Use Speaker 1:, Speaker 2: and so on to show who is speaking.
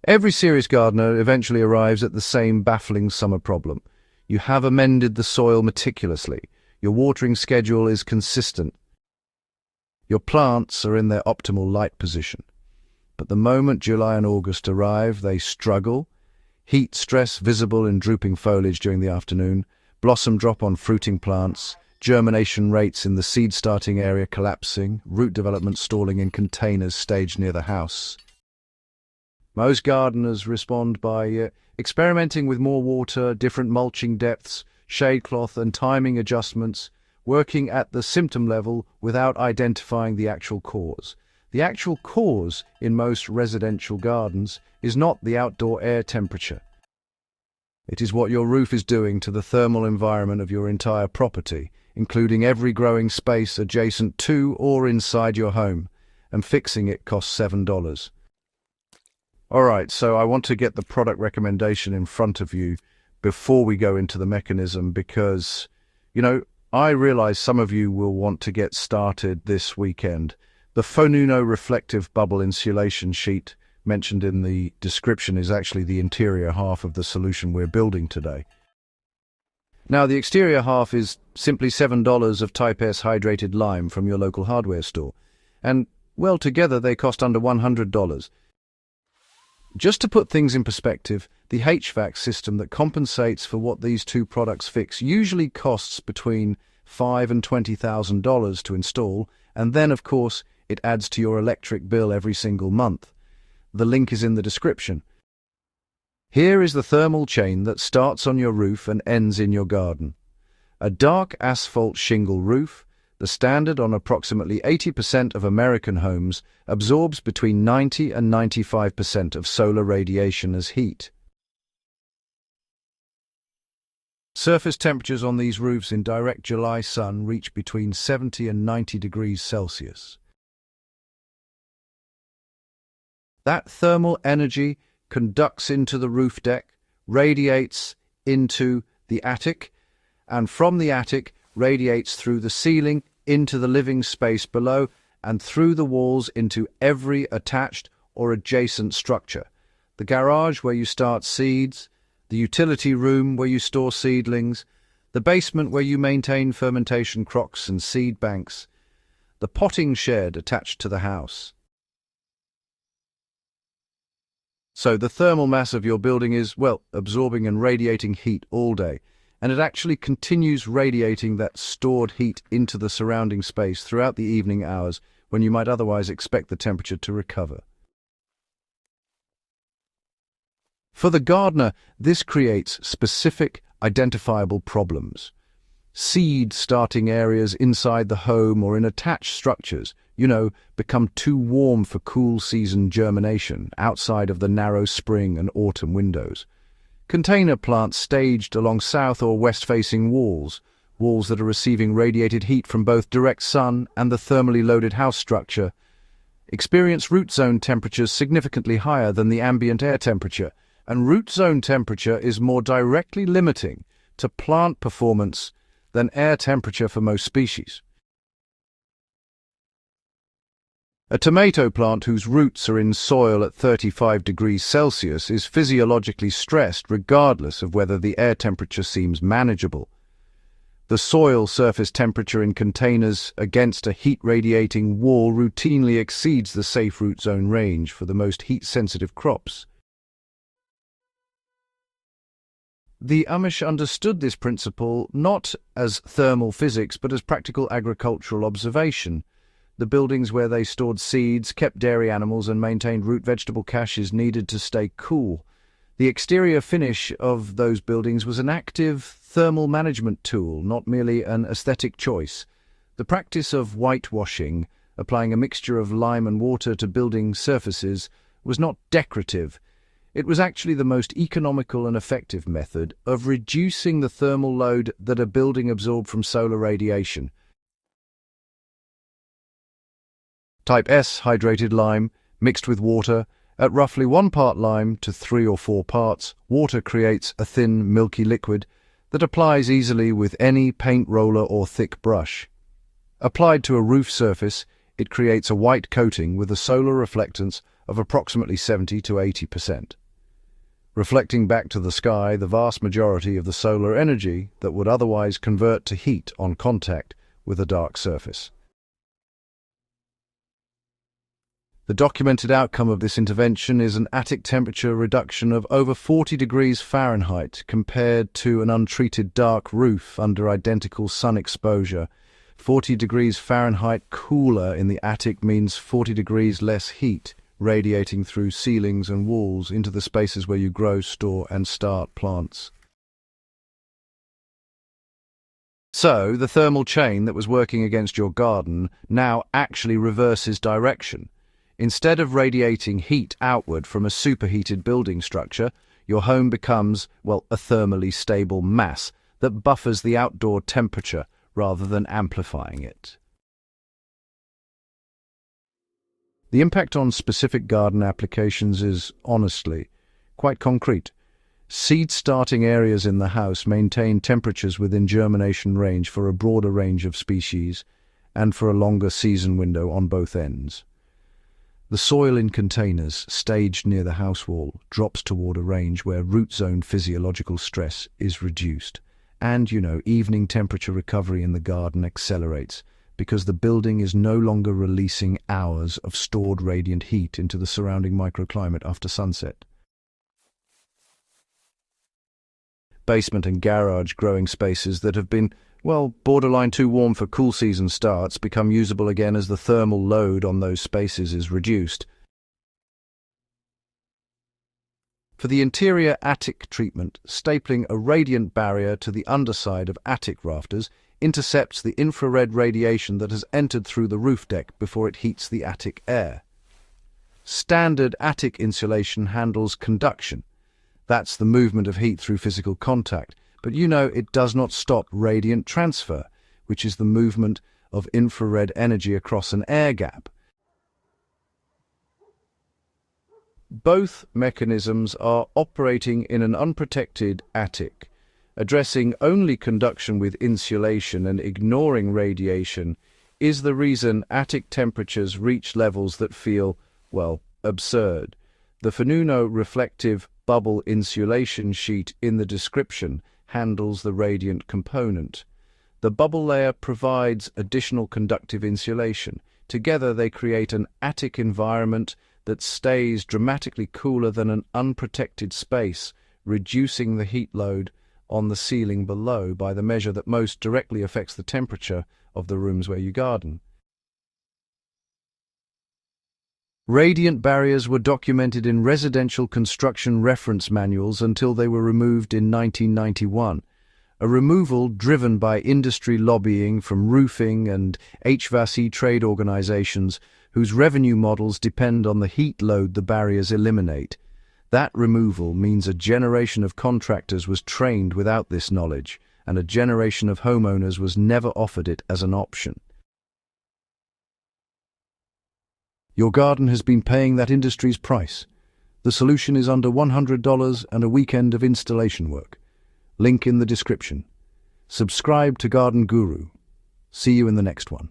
Speaker 1: Every serious gardener eventually arrives at the same baffling summer problem. You have amended the soil meticulously. Your watering schedule is consistent. Your plants are in their optimal light position. But the moment July and August arrive, they struggle. Heat stress visible in drooping foliage during the afternoon, blossom drop on fruiting plants, germination rates in the seed-starting area collapsing, root development stalling in containers staged near the house. Most gardeners respond by experimenting with more water, different mulching depths, shade cloth and timing adjustments, working at the symptom level without identifying the actual cause. The actual cause in most residential gardens is not the outdoor air temperature. It is what your roof is doing to the thermal environment of your entire property, including every growing space adjacent to or inside your home, and fixing it costs $7. Alright, so I want to get the product recommendation in front of you before we go into the mechanism because, I realize some of you will want to get started this weekend. The FONUNO reflective bubble insulation sheet mentioned in the description is actually the interior half of the solution we're building today. Now, the exterior half is simply $7 of Type S hydrated lime from your local hardware store. And, well, together they cost under $100. Just to put things in perspective, the HVAC system that compensates for what these two products fix usually costs between $5,000 and $20,000 to install, and then, of course, it adds to your electric bill every single month. The link is in the description. Here is the thermal chain that starts on your roof and ends in your garden. A dark asphalt shingle roof, the standard on approximately 80% of American homes, absorbs between 90 and 95% of solar radiation as heat. Surface temperatures on these roofs in direct July sun reach between 70 and 90 degrees Celsius. That thermal energy conducts into the roof deck, radiates into the attic, and from the attic radiates through the ceiling into the living space below and through the walls into every attached or adjacent structure. The garage where you start seeds, the utility room where you store seedlings, the basement where you maintain fermentation crocks and seed banks, the potting shed attached to the house. So the thermal mass of your building is, absorbing and radiating heat all day, and it actually continues radiating that stored heat into the surrounding space throughout the evening hours when you might otherwise expect the temperature to recover. For the gardener, this creates specific, identifiable problems. Seed starting areas inside the home or in attached structures, become too warm for cool season germination outside of the narrow spring and autumn windows. Container plants staged along south or west-facing walls that are receiving radiated heat from both direct sun and the thermally loaded house structure, experience root zone temperatures significantly higher than the ambient air temperature, and root zone temperature is more directly limiting to plant performance than air temperature for most species. A tomato plant whose roots are in soil at 35 degrees Celsius is physiologically stressed regardless of whether the air temperature seems manageable. The soil surface temperature in containers against a heat-radiating wall routinely exceeds the safe root zone range for the most heat-sensitive crops. The Amish understood this principle not as thermal physics but as practical agricultural observation. The buildings where they stored seeds, kept dairy animals and maintained root vegetable caches needed to stay cool. The exterior finish of those buildings was an active thermal management tool, not merely an aesthetic choice. The practice of whitewashing, applying a mixture of lime and water to building surfaces, was not decorative. It was actually the most economical and effective method of reducing the thermal load that a building absorbed from solar radiation. Type S hydrated lime, mixed with water, at roughly 1 part lime to 3 or 4 parts, water creates a thin, milky liquid that applies easily with any paint roller or thick brush. Applied to a roof surface, it creates a white coating with a solar reflectance of approximately 70 to 80%. Reflecting back to the sky the vast majority of the solar energy that would otherwise convert to heat on contact with a dark surface. The documented outcome of this intervention is an attic temperature reduction of over 40 degrees Fahrenheit compared to an untreated dark roof under identical sun exposure. 40 degrees Fahrenheit cooler in the attic means 40 degrees less heat radiating through ceilings and walls into the spaces where you grow, store, and start plants. So, the thermal chain that was working against your garden now actually reverses direction. Instead of radiating heat outward from a superheated building structure, your home becomes, well, a thermally stable mass that buffers the outdoor temperature rather than amplifying it. The impact on specific garden applications is, honestly, quite concrete. Seed starting areas in the house maintain temperatures within germination range for a broader range of species and for a longer season window on both ends. The soil in containers staged near the house wall drops toward a range where root zone physiological stress is reduced. And, evening temperature recovery in the garden accelerates because the building is no longer releasing hours of stored radiant heat into the surrounding microclimate after sunset. Basement and garage growing spaces that have been, borderline too warm for cool season starts become usable again as the thermal load on those spaces is reduced. For the interior attic treatment, stapling a radiant barrier to the underside of attic rafters intercepts the infrared radiation that has entered through the roof deck before it heats the attic air. Standard attic insulation handles conduction. That's the movement of heat through physical contact. But it does not stop radiant transfer, which is the movement of infrared energy across an air gap. Both mechanisms are operating in an unprotected attic. Addressing only conduction with insulation and ignoring radiation is the reason attic temperatures reach levels that feel, absurd. The FONUNO reflective bubble insulation sheet in the description handles the radiant component. The bubble layer provides additional conductive insulation. Together they create an attic environment that stays dramatically cooler than an unprotected space, reducing the heat load on the ceiling below by the measure that most directly affects the temperature of the rooms where you garden. Radiant barriers were documented in residential construction reference manuals until they were removed in 1991, a removal driven by industry lobbying from roofing and HVAC trade organizations whose revenue models depend on the heat load the barriers eliminate. That removal means a generation of contractors was trained without this knowledge, and a generation of homeowners was never offered it as an option. Your garden has been paying that industry's price. The solution is under $100 and a weekend of installation work. Link in the description. Subscribe to Garden Guru. See you in the next one.